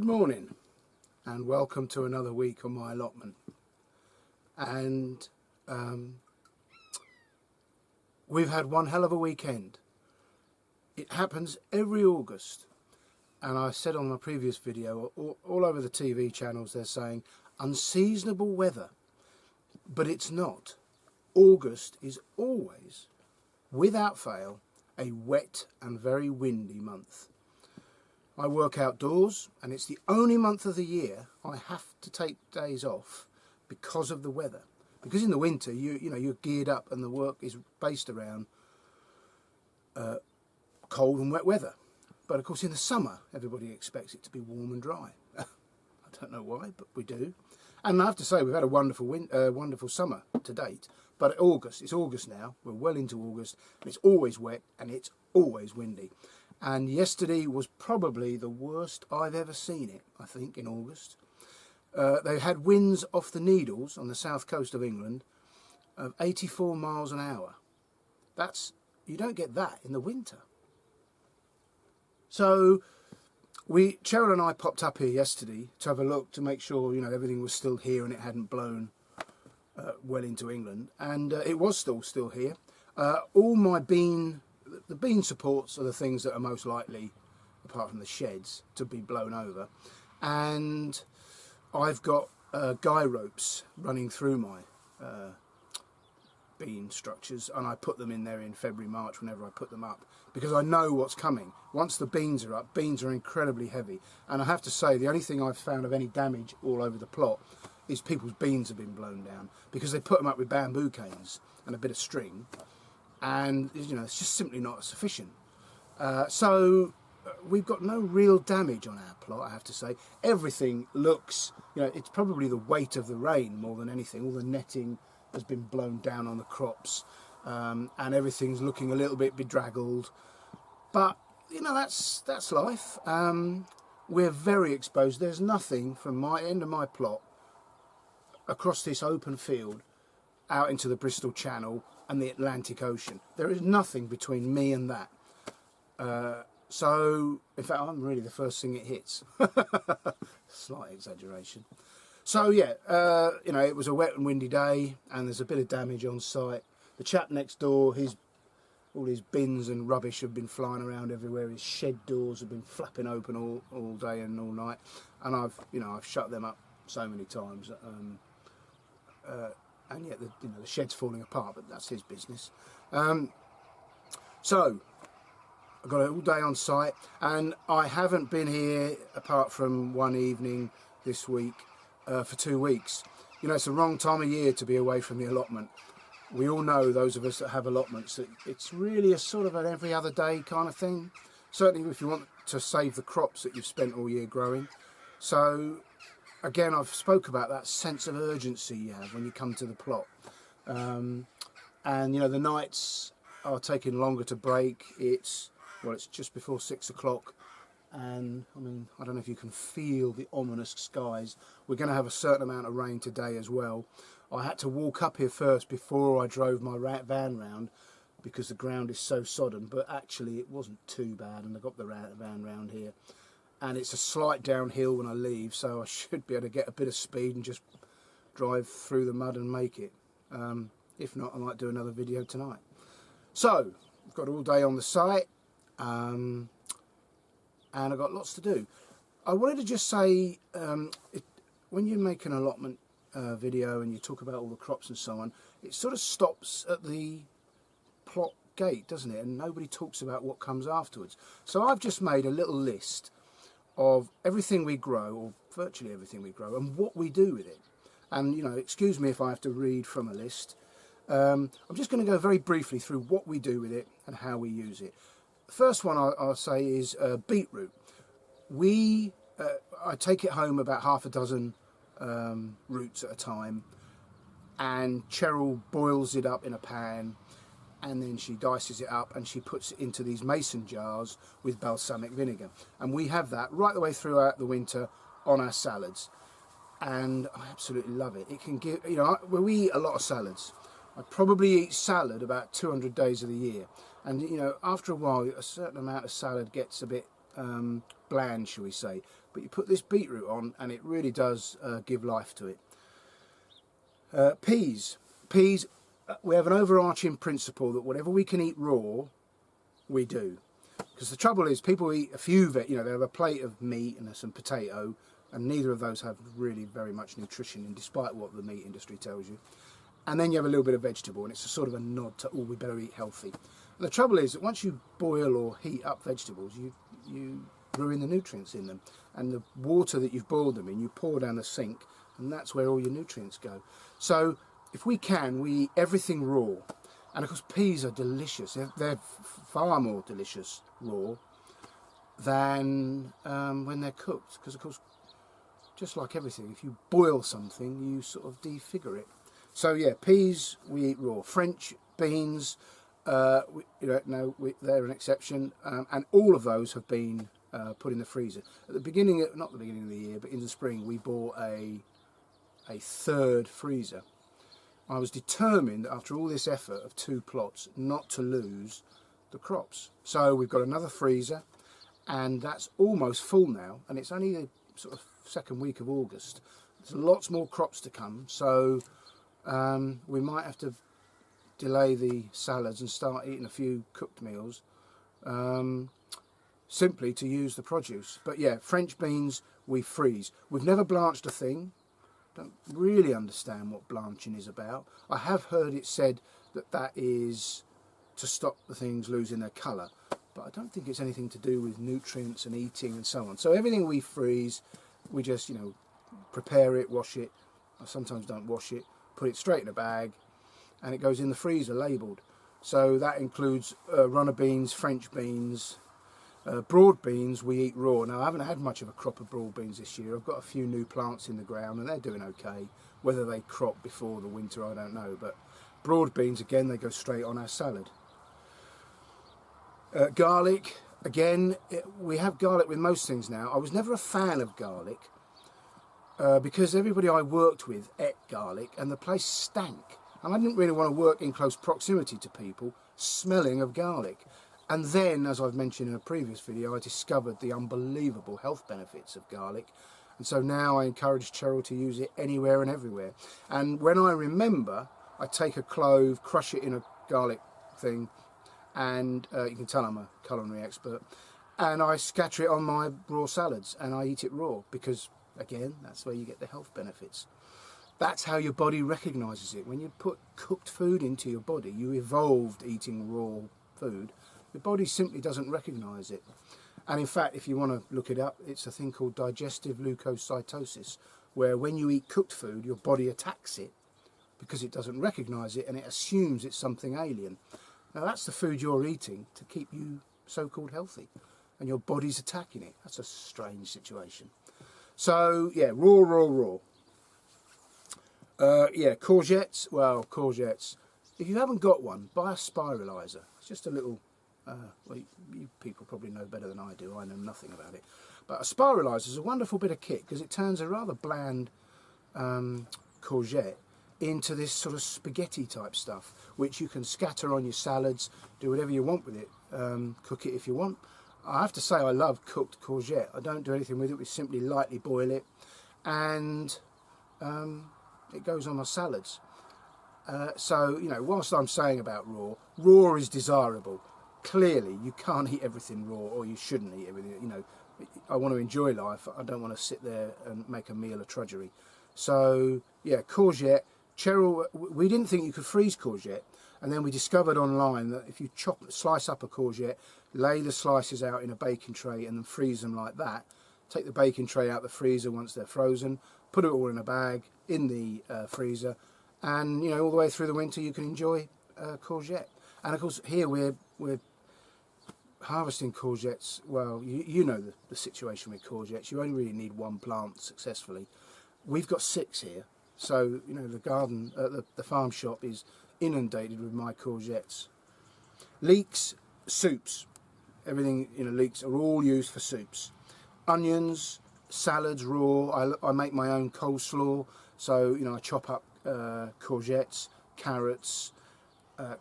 Good morning and welcome to another week on my allotment. And we've had one hell of a weekend. It happens every August, and I said on my previous video, all over the TV channels they're saying unseasonable weather, but it's not. August is always, without fail, a wet and very windy month. I work outdoors, and it's the only month of the year I have to take days off because of the weather. Because in the winter, you're geared up, and the work is based around cold and wet weather. But of course, in the summer, everybody expects it to be warm and dry. I don't know why, but we do. And I have to say, we've had a wonderful summer to date. But it's August now. We're well into August, and it's always wet and it's always windy. And yesterday was probably the worst I've ever seen it, I think, in August. They had winds off the Needles on the south coast of England of 84 miles an hour. You don't get that in the winter. So Cheryl and I popped up here yesterday to have a look to make sure everything was still here and it hadn't blown well into England, and it was still here. All my the bean supports are the things that are most likely, apart from the sheds, to be blown over. And I've got guy ropes running through my bean structures, and I put them in there in February, March, whenever I put them up, because I know what's coming. Once the beans are up, beans are incredibly heavy. And I have to say, the only thing I've found of any damage all over the plot is people's beans have been blown down, because they put them up with bamboo canes and a bit of string, and it's just simply not sufficient. So we've got no real damage on our plot, I have to say. Everything looks, it's probably the weight of the rain more than anything. All the netting has been blown down on the crops, and everything's looking a little bit bedraggled. But that's life. We're very exposed. There's nothing from my end of my plot across this open field out into the Bristol Channel and the Atlantic Ocean. There is nothing between me and that. So, in fact, I'm really the first thing it hits. Slight exaggeration. So, yeah, it was a wet and windy day, and there's a bit of damage on site. The chap next door, all his bins and rubbish have been flying around everywhere. His shed doors have been flapping open all day and all night, and I've shut them up so many times. And yet the shed's falling apart, but that's his business. So I've got it all day on site, and I haven't been here apart from one evening this week for 2 weeks. It's the wrong time of year to be away from the allotment. We all know, those of us that have allotments, that it's really a sort of an every other day kind of thing. Certainly if you want to save the crops that you've spent all year growing. So again, I've spoke about that sense of urgency you have when you come to the plot. And the nights are taking longer to break. It's just before 6 o'clock. And I don't know if you can feel the ominous skies. We're going to have a certain amount of rain today as well. I had to walk up here first before I drove my van round, because the ground is so sodden, but actually it wasn't too bad, and I got the van round here. And it's a slight downhill when I leave, so I should be able to get a bit of speed and just drive through the mud and make it. If not, I might do another video tonight. So, I've got all day on the site, and I've got lots to do. I wanted to just say, when you make an allotment video and you talk about all the crops and so on, it sort of stops at the plot gate, doesn't it? And nobody talks about what comes afterwards. So I've just made a little list of everything we grow, or virtually everything we grow, and what we do with it. And excuse me if I have to read from a list. I'm just going to go very briefly through what we do with it and how we use it. The first one I'll say is beetroot. I take it home about half a dozen roots at a time, and Cheryl boils it up in a pan, and then she dices it up and she puts it into these mason jars with balsamic vinegar, and we have that right the way throughout the winter on our salads, and I absolutely love it. It can give, we eat a lot of salads. I probably eat salad about 200 days of the year, and after a while a certain amount of salad gets a bit bland, shall we say. but you put this beetroot on and it really does give life to it. Peas. We have an overarching principle that whatever we can eat raw, we do. Because the trouble is, people eat a few, they have a plate of meat and some potato, and neither of those have really very much nutrition, in despite what the meat industry tells you. And then you have a little bit of vegetable, and it's a sort of a nod to, oh, we better eat healthy. And the trouble is that once you boil or heat up vegetables, you ruin the nutrients in them. And the water that you've boiled them in, you pour down the sink, and that's where all your nutrients go. So if we can, we eat everything raw. And of course, peas are delicious. They're far more delicious raw than when they're cooked. Because of course, just like everything, if you boil something, you sort of defigure it. So yeah, peas we eat raw. French beans, they're an exception, and all of those have been put in the freezer. At the beginning, not the beginning of the year, but in the spring, we bought a third freezer. I was determined, after all this effort of 2 plots, not to lose the crops. So we've got another freezer, and that's almost full now, and it's only the sort of second week of August. There's lots more crops to come, so we might have to delay the salads and start eating a few cooked meals, simply to use the produce. But yeah, French beans we freeze. We've never blanched a thing. Don't really understand what blanching is about. I have heard it said that is to stop the things losing their colour, but I don't think it's anything to do with nutrients and eating and so on. So everything we freeze, we just prepare it, wash it. I sometimes don't wash it, put it straight in a bag, and it goes in the freezer labelled. So that includes runner beans, French beans, broad beans we eat raw. Now I haven't had much of a crop of broad beans this year. I've got a few new plants in the ground and they're doing okay. Whether they crop before the winter, I don't know, but broad beans, again, they go straight on our salad. Garlic, again, we have garlic with most things now. I was never a fan of garlic because everybody I worked with ate garlic and the place stank, and I didn't really want to work in close proximity to people smelling of garlic. And then, as I've mentioned in a previous video, I discovered the unbelievable health benefits of garlic. And so now I encourage Cheryl to use it anywhere and everywhere. And when I remember, I take a clove, crush it in a garlic thing, and you can tell I'm a culinary expert, and I scatter it on my raw salads and I eat it raw because, again, that's where you get the health benefits. That's how your body recognises it. When you put cooked food into your body, you evolved eating raw food. Your body simply doesn't recognise it. And in fact, if you want to look it up, it's a thing called digestive leukocytosis, where when you eat cooked food, your body attacks it because it doesn't recognise it and it assumes it's something alien. Now that's the food you're eating to keep you so-called healthy, and your body's attacking it. That's a strange situation. So yeah, raw. Yeah, courgettes. Well, courgettes. If you haven't got one, buy a spiralizer. It's just a little... well, you people probably know better than I do. I know nothing about it. But a spiralizer is a wonderful bit of kit because it turns a rather bland courgette into this sort of spaghetti type stuff, which you can scatter on your salads, do whatever you want with it, cook it if you want. I have to say I love cooked courgette. I don't do anything with it. We simply lightly boil it, and it goes on my salads. So, whilst I'm saying about raw is desirable. Clearly, you can't eat everything raw, or you shouldn't eat everything. I want to enjoy life. I don't want to sit there and make a meal a trudgery. So, yeah, courgette. Cheryl, we didn't think you could freeze courgette, and then we discovered online that if you slice up a courgette, lay the slices out in a baking tray and then freeze them like that, take the baking tray out of the freezer once they're frozen, put it all in a bag in the freezer, and all the way through the winter you can enjoy courgette. And of course here we're harvesting courgettes. Well, you know the situation with courgettes. You only really need one plant successfully. We've got 6 here, so the garden, the farm shop is inundated with my courgettes. Leeks, soups. Everything leeks are all used for soups. Onions, salads raw. I make my own coleslaw, so I chop up courgettes, carrots,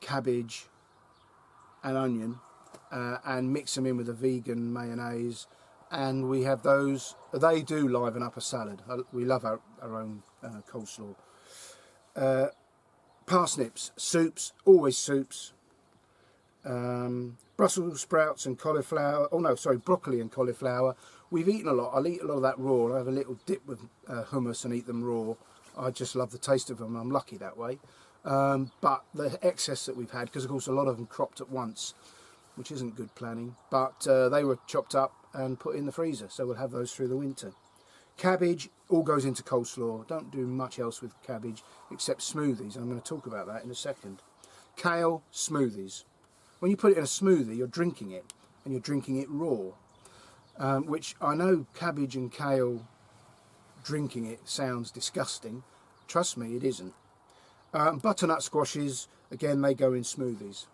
cabbage and onion, and mix them in with a vegan mayonnaise, and we have those. They do liven up a salad. We love our own coleslaw. Parsnips, soups, always soups. Brussels sprouts and cauliflower. Oh no, sorry, broccoli and cauliflower. We've eaten a lot. I'll eat a lot of that raw. I have a little dip with hummus and eat them raw. I just love the taste of them. I'm lucky that way. But the excess that we've had, because of course a lot of them cropped at once, which isn't good planning, but they were chopped up and put in the freezer, so we'll have those through the winter. Cabbage all goes into coleslaw. Don't do much else with cabbage except smoothies. I'm going to talk about that in a second. Kale, smoothies. When you put it in a smoothie, you're drinking it, and you're drinking it raw, which I know cabbage and kale drinking it sounds disgusting. Trust me, it isn't. Butternut squashes, again, they go in smoothies.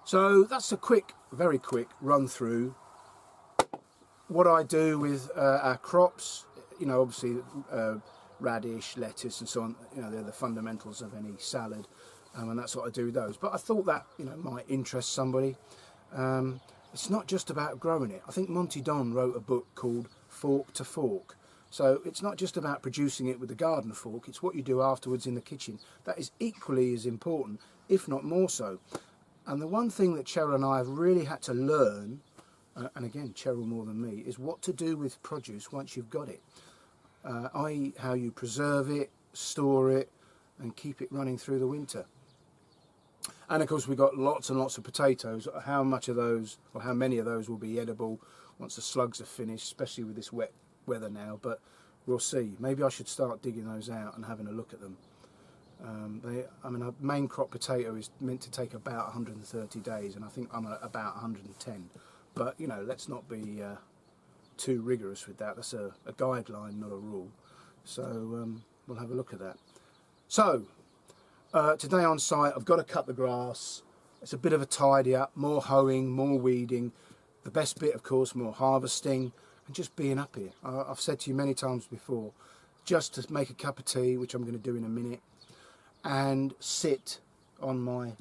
So that's a quick, very quick run through what I do with our crops. You know, obviously radish, lettuce and so on, you know, they're the fundamentals of any salad, and that's what I do with those. But I thought that, you know, might interest somebody. It's not just about growing it. I think Monty Don wrote a book called Fork to Fork. So it's not just about producing it with the garden fork, it's what you do afterwards in the kitchen. That is equally as important, if not more so. And the one thing that Cheryl and I have really had to learn, and again, Cheryl more than me, is what to do with produce once you've got it. I.e. how you preserve it, store it, and keep it running through the winter. And of course we've got lots and lots of potatoes. How much of those, or how many of those will be edible once the slugs are finished, especially with this wet weather now, but we'll see. Maybe I should start digging those out and having a look at them. I mean, a main crop potato is meant to take about 130 days, and I think I'm at about 110. But, you know, let's not be too rigorous with that. That's a guideline, not a rule. So we'll have a look at that. So, today on site, I've got to cut the grass. It's a bit of a tidy up, more hoeing, more weeding. The best bit, of course, more harvesting, and just being up here. I've said to you many times before, just to make a cup of tea, which I'm going to do in a minute, and sit on my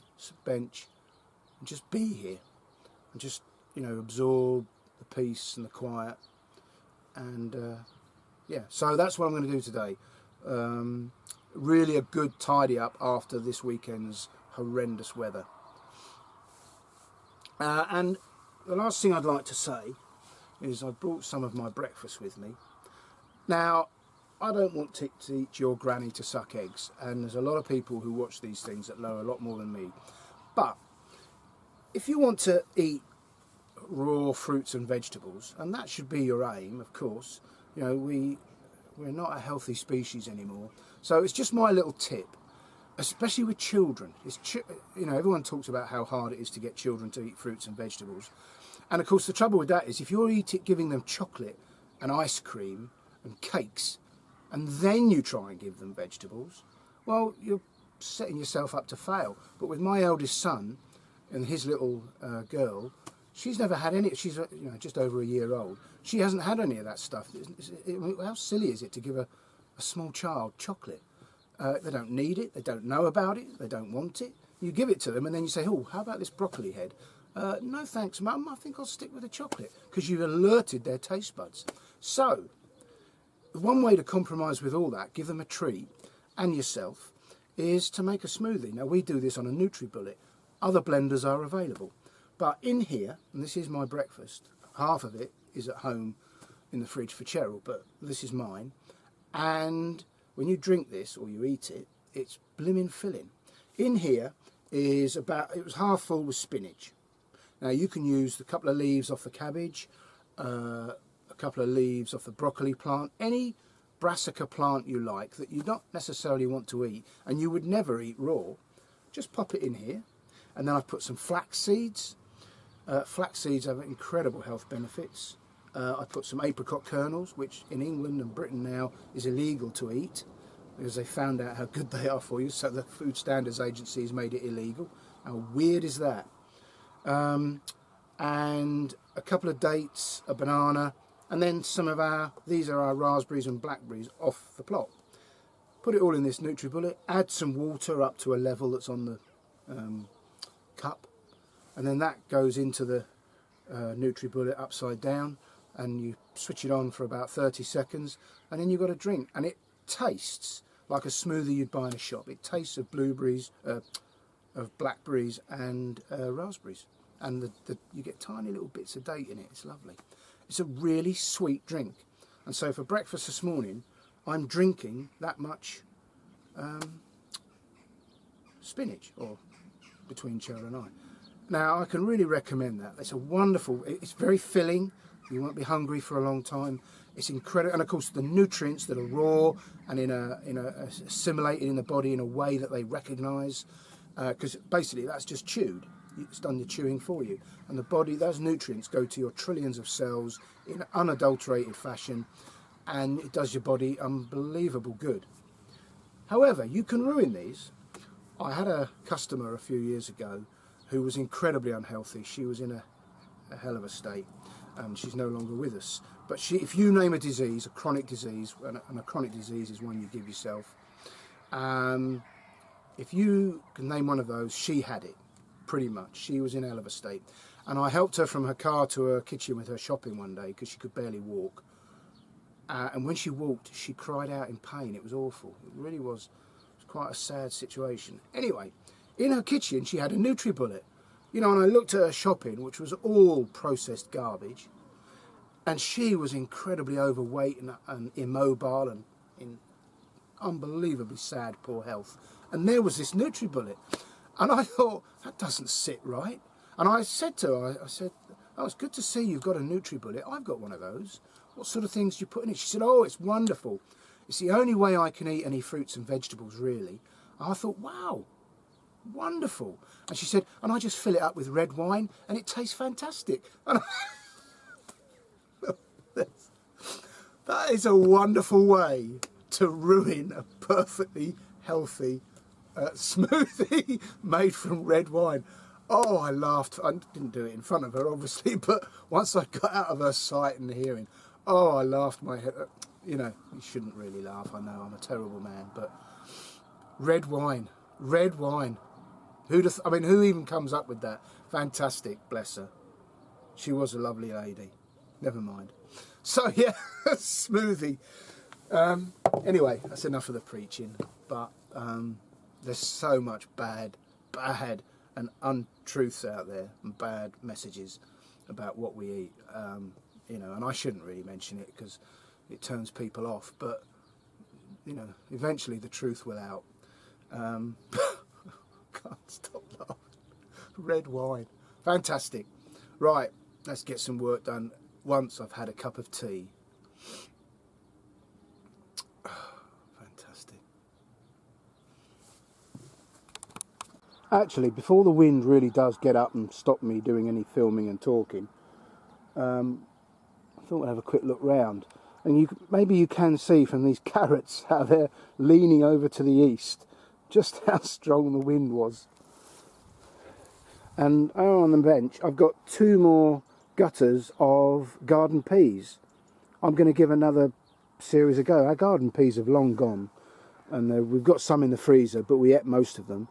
bench and just be here and just, you know, absorb the peace and the quiet. And yeah, so that's what I'm going to do today. Really a good tidy up after this weekend's horrendous weather. And the last thing I'd like to say is I brought some of my breakfast with me. Now, I don't want to teach your granny to suck eggs, and there's a lot of people who watch these things that know a lot more than me. But if you want to eat raw fruits and vegetables, and that should be your aim, of course, you know, we're not a healthy species anymore. So it's just my little tip, especially with children. You know, everyone talks about how hard it is to get children to eat fruits and vegetables. And of course the trouble with that is if you're giving them chocolate and ice cream and cakes, and then you try and give them vegetables, well, you're setting yourself up to fail. But with my eldest son and his little girl, she's never had any. She's, you know, just over a year old. She hasn't had any of that stuff. How silly is it to give a small child chocolate? They don't need it. They don't know about it. They don't want it. You give it to them, and then you say, "Oh, how about this broccoli head?" No, thanks, Mum. I think I'll stick with the chocolate, because you've alerted their taste buds. So, one way to compromise with all that, give them a treat, and yourself, is to make a smoothie. Now, we do this on a NutriBullet. Other blenders are available. But in here, and this is my breakfast, half of it is at home in the fridge for Cheryl, but this is mine. And when you drink this, or you eat it, it's blimmin' filling. In here is it was half full with spinach. Now, you can use a couple of leaves off the cabbage, a couple of leaves off the broccoli plant, any brassica plant you like that you don't necessarily want to eat, and you would never eat raw. Just pop it in here. And then I've put some flax seeds. Flax seeds have incredible health benefits. I put some apricot kernels, which in England and Britain now is illegal to eat, because they found out how good they are for you, so the Food Standards Agency has made it illegal. How weird is that? And a couple of dates, a banana, and then these are our raspberries and blackberries off the plot. Put it all in this NutriBullet, add some water up to a level that's on the cup, and then that goes into the NutriBullet upside down. and you switch it on for about 30 seconds, and then you've got a drink, and it tastes like a smoothie you'd buy in a shop. It tastes of blueberries, of blackberries and raspberries, and you get tiny little bits of date in it. It's lovely. It's a really sweet drink, and so for breakfast this morning I'm drinking that much spinach, or between Cheryl and I. Now I can really recommend that. It's a wonderful, it's very filling, you won't be hungry for a long time. It's incredible, and of course the nutrients that are raw and assimilated in the body in a way that they recognise, because basically that's just chewed. It's done the chewing for you, and the body, those nutrients go to your trillions of cells in unadulterated fashion, and it does your body unbelievable good. However, you can ruin these. I had a customer a few years ago who was incredibly unhealthy. She was in a hell of a state, and she's no longer with us. But if you name a disease, a chronic disease, and a chronic disease is one you give yourself, if you can name one of those, she had it, pretty much. She was in a hell of a state. And I helped her from her car to her kitchen with her shopping one day because she could barely walk. And when she walked, she cried out in pain. It was awful. It really was. It was quite a sad situation. Anyway, in her kitchen, she had a NutriBullet. You know, and I looked at her shopping, which was all processed garbage. And she was incredibly overweight and immobile and in unbelievably sad, poor health. And there was this NutriBullet. And I thought, that doesn't sit right. And I said to her, I said, oh, it's good to see you've got a NutriBullet. I've got one of those. What sort of things do you put in it? She said, oh, it's wonderful. It's the only way I can eat any fruits and vegetables, really. And I thought, wow, wonderful. And she said, and I just fill it up with red wine and it tastes fantastic. And that is a wonderful way to ruin a perfectly healthy smoothie made from red wine. Oh, I laughed. I didn't do it in front of her, obviously, but once I got out of her sight and hearing, oh, I laughed my head. You know, you shouldn't really laugh. I know I'm a terrible man, but red wine. I mean, who even comes up with that? Fantastic, bless her. She was a lovely lady. Never mind. So yeah, smoothie. Anyway, that's enough of the preaching. But there's so much bad and untruths out there, and bad messages about what we eat. You know, and I shouldn't really mention it because it turns people off. But you know, eventually the truth will out. Can't stop laughing. Red wine, fantastic. Right, let's get some work done. Once I've had a cup of tea. Fantastic. Actually, before the wind really does get up and stop me doing any filming and talking, I thought we'd have a quick look round. And maybe you can see from these carrots how they're leaning over to the east, just how strong the wind was. And on the bench, I've got 2 more gutters of garden peas. I'm going to give another series a go. Our garden peas have long gone, and we've got some in the freezer, but we ate most of them.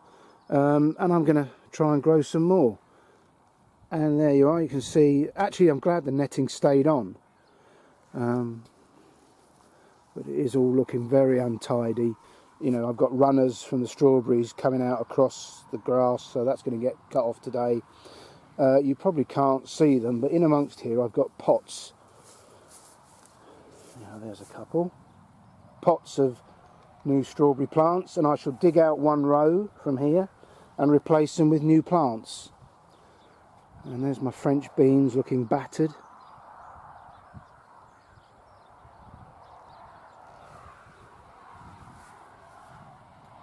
And I'm going to try and grow some more. And there you are. You can see. Actually, I'm glad the netting stayed on, but it is all looking very untidy. You know, I've got runners from the strawberries coming out across the grass, so that's going to get cut off today. You probably can't see them, but in amongst here I've got pots. Now there's a couple. Pots of new strawberry plants, and I shall dig out 1 row from here and replace them with new plants. And there's my French beans looking battered.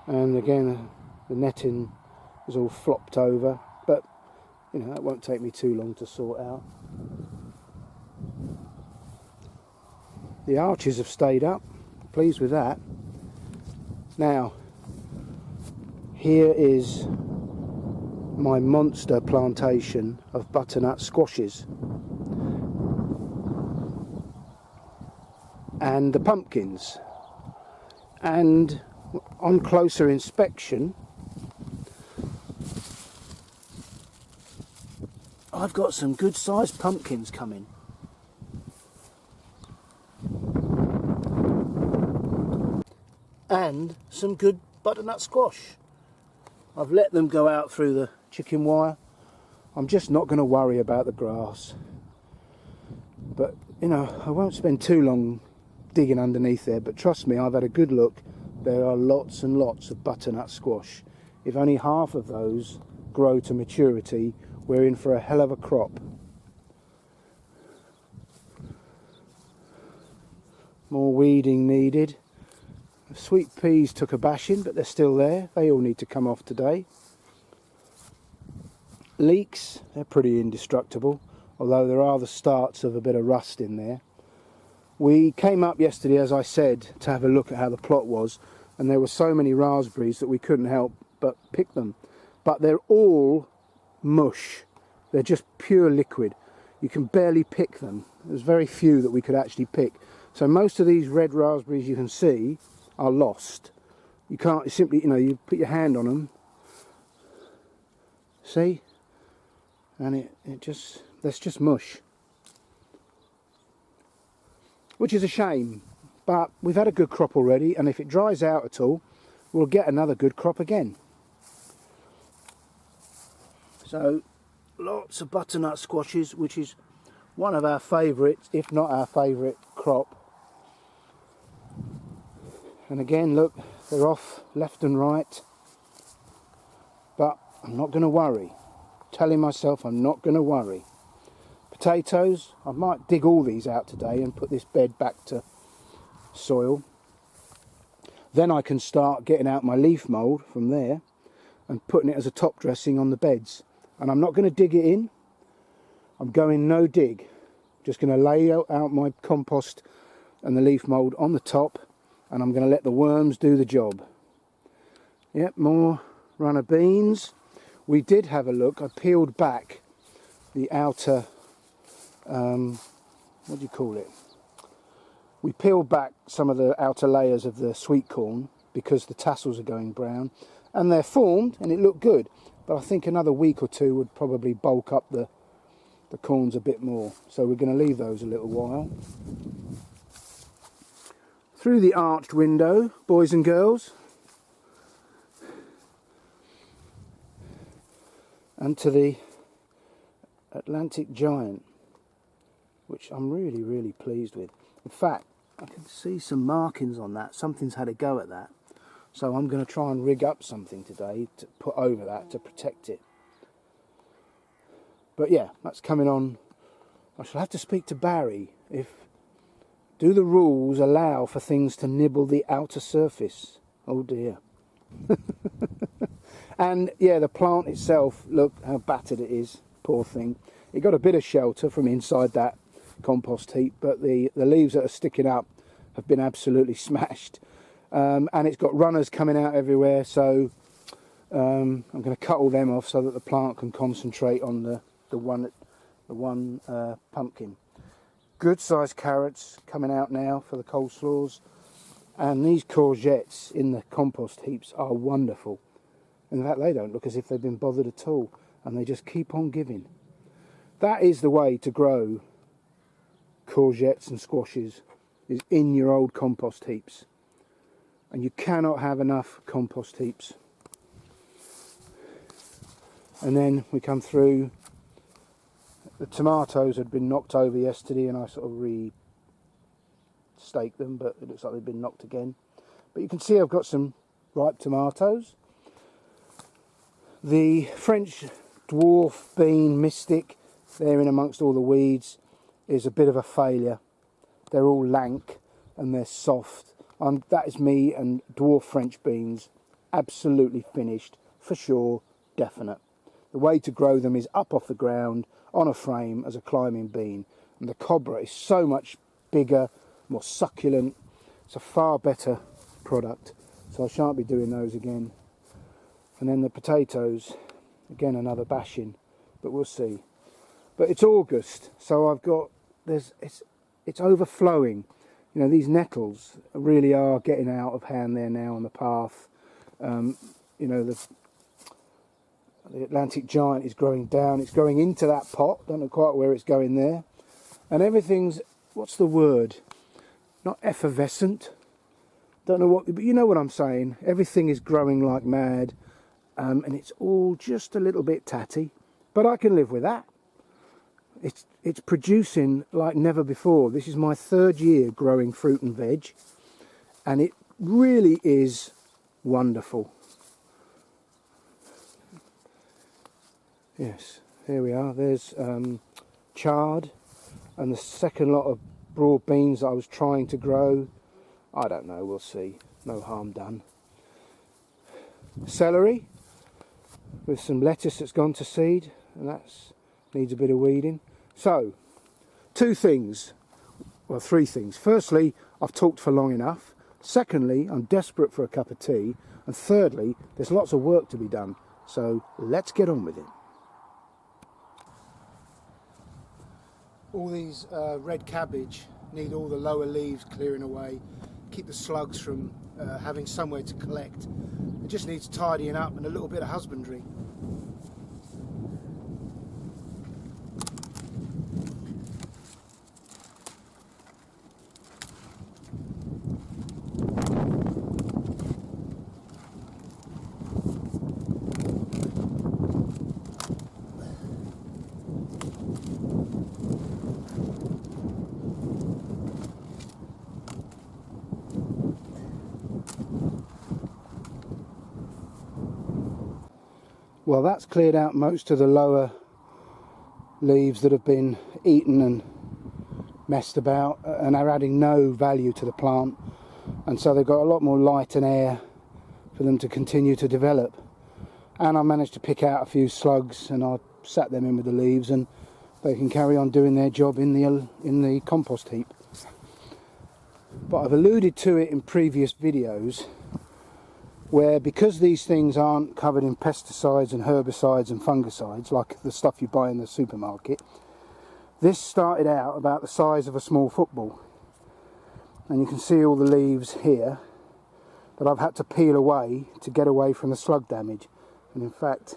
And again, the netting is all flopped over, but you know, that won't take me too long to sort out. The arches have stayed up, pleased with that. Now, here is my monster plantation of butternut squashes. And the pumpkins. And on closer inspection, I've got some good sized pumpkins coming. and some good butternut squash. I've let them go out through the chicken wire. I'm just not going to worry about the grass. But, you know, I won't spend too long digging underneath there, but trust me, I've had a good look. There are lots and lots of butternut squash. If only half of those grow to maturity, we're in for a hell of a crop. More weeding needed. Sweet peas took a bashing, but they're still there. They all need to come off today. Leeks, they're pretty indestructible, although there are the starts of a bit of rust in there. We came up yesterday, as I said, to have a look at how the plot was, and there were so many raspberries that we couldn't help but pick them. But they're all mush. They're just pure liquid. You can barely pick them. There's very few that we could actually pick. So most of these red raspberries you can see are lost. You can't simply, you know, you put your hand on them. See? And that's just mush. Which is a shame. But we've had a good crop already, and if it dries out at all, we'll get another good crop again. So lots of butternut squashes, which is one of our favourites, if not our favourite crop. And again, look, they're off left and right. But I'm not going to worry. Telling myself I'm not going to worry. Potatoes, I might dig all these out today and put this bed back to soil. Then I can start getting out my leaf mould from there and putting it as a top dressing on the beds. And I'm not going to dig it in. I'm going no dig. Just going to lay out my compost and the leaf mould on the top, and I'm going to let the worms do the job. Yep, more runner beans. We did have a look. I peeled back the outer, what do you call it? We peeled back some of the outer layers of the sweet corn because the tassels are going brown, and they're formed and it looked good. But I think another week or two would probably bulk up the corns a bit more. So we're going to leave those a little while. Through the arched window, boys and girls, and to the Atlantic giant, which I'm really, really pleased with. In fact, I can see some markings on that. Something's had a go at that. So I'm going to try and rig up something today to put over that to protect it. But yeah, that's coming on. I shall have to speak to Barry. Do the rules allow for things to nibble the outer surface? Oh dear. And yeah, the plant itself, look how battered it is. Poor thing. It got a bit of shelter from inside that compost heap, but the leaves that are sticking up have been absolutely smashed. And it's got runners coming out everywhere, so I'm going to cut all them off so that the plant can concentrate on the one pumpkin. Good sized carrots coming out now for the coleslaws, and these courgettes in the compost heaps are wonderful. In fact, they don't look as if they've been bothered at all, and they just keep on giving. That is the way to grow courgettes and squashes, is in your old compost heaps. And you cannot have enough compost heaps. And then we come through. The tomatoes had been knocked over yesterday, and I sort of re-staked them, but it looks like they've been knocked again. But you can see I've got some ripe tomatoes. The French dwarf bean mystic, there in amongst all the weeds, is a bit of a failure. They're all lank and they're soft. That is me and dwarf French beans, absolutely finished, for sure, definite. The way to grow them is up off the ground, on a frame as a climbing bean. And the cobra is so much bigger, more succulent. It's a far better product. So I shan't be doing those again. And then the potatoes, again another bashing, but we'll see. But it's August, so I've got, it's overflowing. You know, these nettles really are getting out of hand there now on the path. You know, the Atlantic giant is growing down. It's growing into that pot. Don't know quite where it's going there. And everything's, what's the word? Not effervescent, Don't know what, but you know what I'm saying. Everything is growing like mad, and it's all just a little bit tatty, but I can live with that. It's producing like never before. This is my 3rd year growing fruit and veg, and it really is wonderful. Yes, here we are. There's chard and the second lot of broad beans that I was trying to grow. I don't know, we'll see. No harm done. Celery with some lettuce that's gone to seed, and that needs a bit of weeding. So, 2 things, well 3 things. Firstly, I've talked for long enough. Secondly, I'm desperate for a cup of tea. And thirdly, there's lots of work to be done. So let's get on with it. All these red cabbage need all the lower leaves clearing away, keep the slugs from having somewhere to collect. It just needs tidying up and a little bit of husbandry. Well, that's cleared out most of the lower leaves that have been eaten and messed about and are adding no value to the plant, and so they've got a lot more light and air for them to continue to develop. And I managed to pick out a few slugs, and I sat them in with the leaves, and they can carry on doing their job in the compost heap. But I've alluded to it in previous videos, where because these things aren't covered in pesticides and herbicides and fungicides like the stuff you buy in the supermarket, this started out about the size of a small football, and you can see all the leaves here that I've had to peel away to get away from the slug damage. And in fact,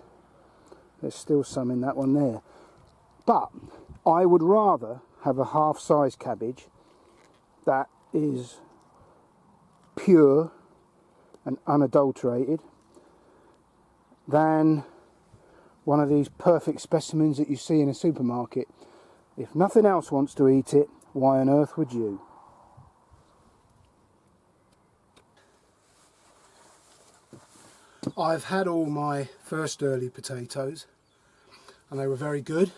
there's still some in that one there. But I would rather have a half-size cabbage that is pure and unadulterated than one of these perfect specimens that you see in a supermarket. If nothing else wants to eat it, why on earth would you? I've had all my first early potatoes and they were very good.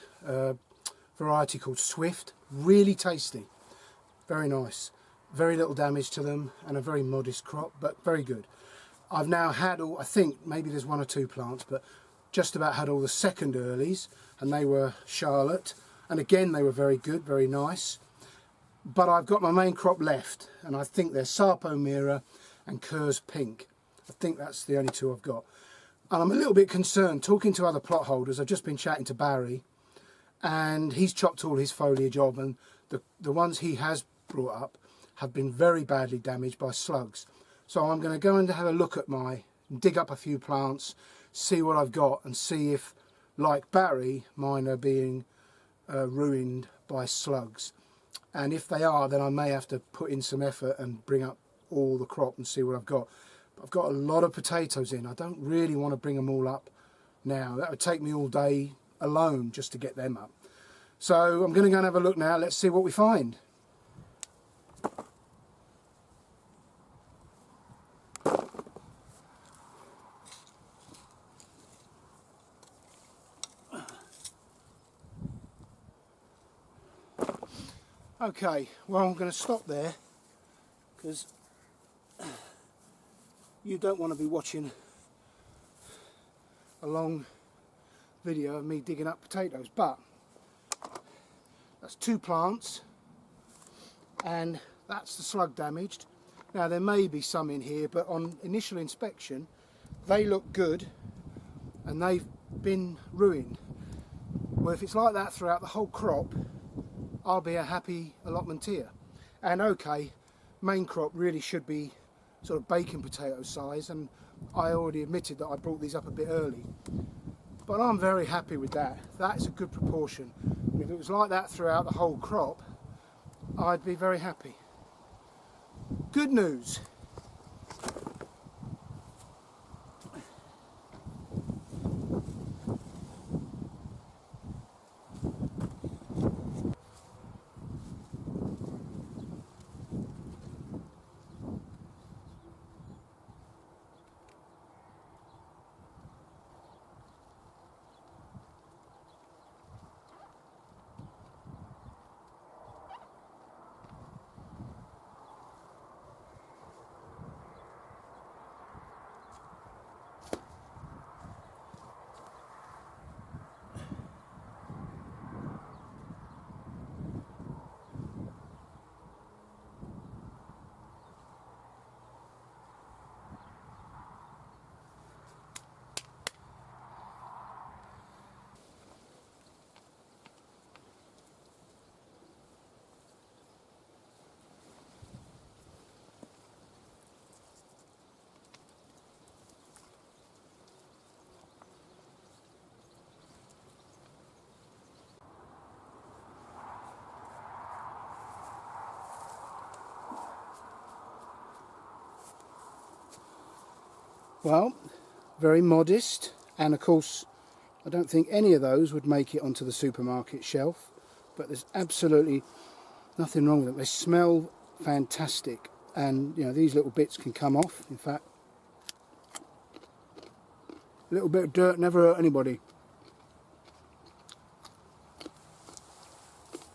Variety called Swift, really tasty, very nice. Very little damage to them and a very modest crop, but very good. I've now had all, I think maybe there's 1 or 2 plants, but just about had all the second earlies, and they were Charlotte, and again they were very good, very nice. But I've got my main crop left, and I think they're Sarpo Mira and Kerr's Pink. I think that's the only 2 I've got. And I'm a little bit concerned, talking to other plot holders. I've just been chatting to Barry, and he's chopped all his foliage off, and the ones he has brought up have been very badly damaged by slugs. So I'm going to go and have a look at dig up a few plants, see what I've got, and see if, like Barry, mine are being ruined by slugs. And if they are, then I may have to put in some effort and bring up all the crop and see what I've got. But I've got a lot of potatoes in. I don't really want to bring them all up now. That would take me all day alone just to get them up. So I'm going to go and have a look now. Let's see what we find. Okay, well I'm going to stop there because you don't want to be watching a long video of me digging up potatoes, but that's 2 plants and that's the slug damaged. Now there may be some in here, but on initial inspection they look good and they've been ruined. Well, if it's like that throughout the whole crop, I'll be a happy allotmenteer. And okay, main crop really should be sort of baking potato size, and I already admitted that I brought these up a bit early, but I'm very happy with that. That's a good proportion. If it was like that throughout the whole crop, I'd be very happy. Good news, Well, very modest, and of course I don't think any of those would make it onto the supermarket shelf, but there's absolutely nothing wrong with them. They smell fantastic, and you know, these little bits can come off. In fact, a little bit of dirt never hurt anybody.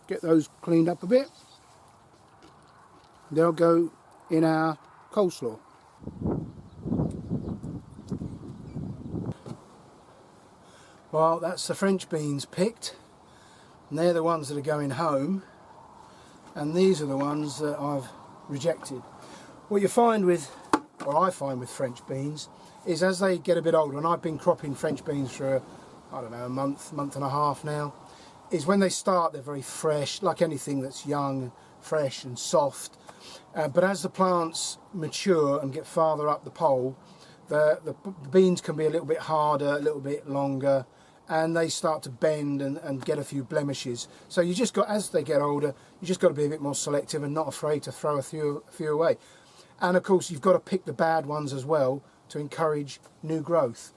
Get those cleaned up a bit. They'll go in our coleslaw. Well, that's the French beans picked, and they're the ones that are going home, and these are the ones that I've rejected. What you find with, or I find with French beans, is as they get a bit older, and I've been cropping French beans for, I don't know, a month and a half now, is when they start they're very fresh, like anything that's young, fresh and soft, but as the plants mature and get farther up the pole, the beans can be a little bit harder, a little bit longer, and they start to bend and get a few blemishes. So you just got, as they get older, you just got to be a bit more selective and not afraid to throw a few away. And of course you've got to pick the bad ones as well to encourage new growth.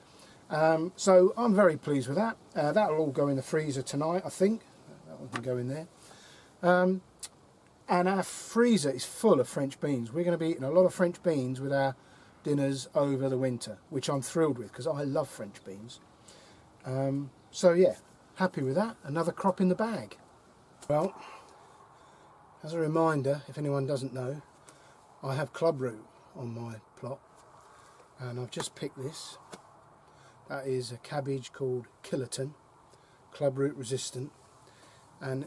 So I'm very pleased with that. That'll all go in the freezer tonight, I think. That one can go in there. And our freezer is full of French beans. We're going to be eating a lot of French beans with our dinners over the winter, which I'm thrilled with because I love French beans. So yeah, happy with that. Another crop in the bag. Well, as a reminder, if anyone doesn't know, I have clubroot on my plot, and I've just picked this. That is a cabbage called Killerton, clubroot resistant, and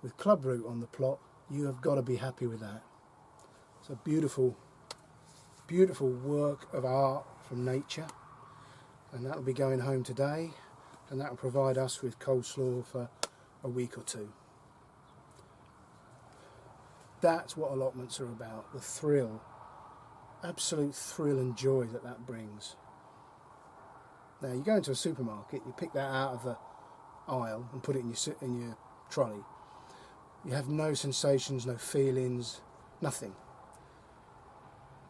with clubroot on the plot, you have got to be happy with that. It's a beautiful, beautiful work of art from nature, and that'll be going home today, and that'll provide us with coleslaw for a week or two. That's what allotments are about, the thrill, absolute thrill and joy that brings. Now you go into a supermarket, you pick that out of the aisle and put it in your trolley. You have no sensations, no feelings, nothing.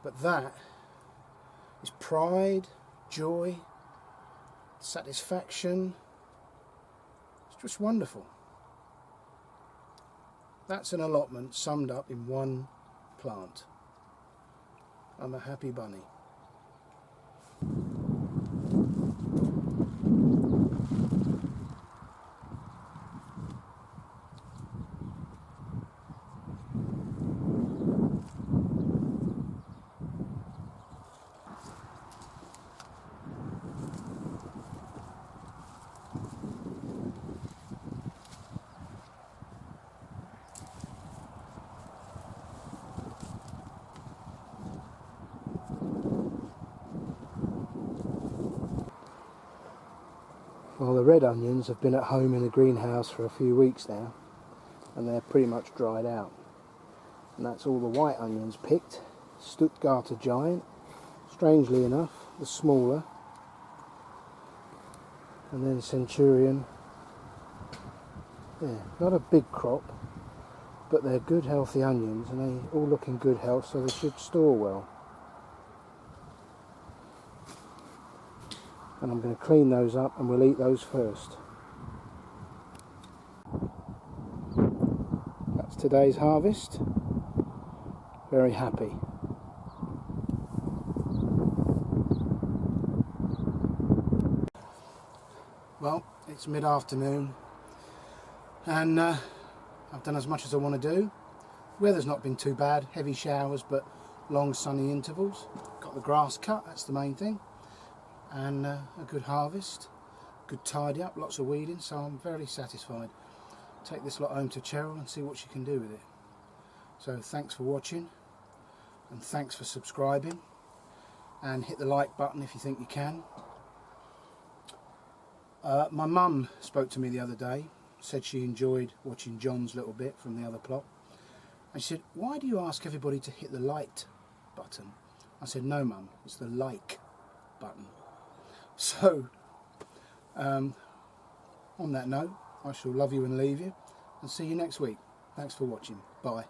But that is pride, joy, satisfaction. It's just wonderful. That's an allotment summed up in one plant. I'm a happy bunny. Well, the red onions have been at home in the greenhouse for a few weeks now, and they're pretty much dried out. And that's all the white onions picked. Stuttgarter Giant, strangely enough, the smaller, and then Centurion. Yeah, not a big crop, but they're good healthy onions, and they all look in good health, so they should store well. And I'm going to clean those up and we'll eat those first. That's today's harvest. Very happy. Well, it's mid-afternoon and I've done as much as I want to do. Weather's not been too bad, heavy showers but long sunny intervals. Got the grass cut, that's the main thing. And a good harvest, good tidy up, lots of weeding, so I'm very satisfied. Take this lot home to Cheryl and see what she can do with it. So thanks for watching, and thanks for subscribing, and hit the like button if you think you can. My mum spoke to me the other day, said she enjoyed watching John's little bit from the other plot, and she said, why do you ask everybody to hit the like button? I said, no mum, it's the like button. So, on that note, I shall love you and leave you, and see you next week. Thanks for watching. Bye.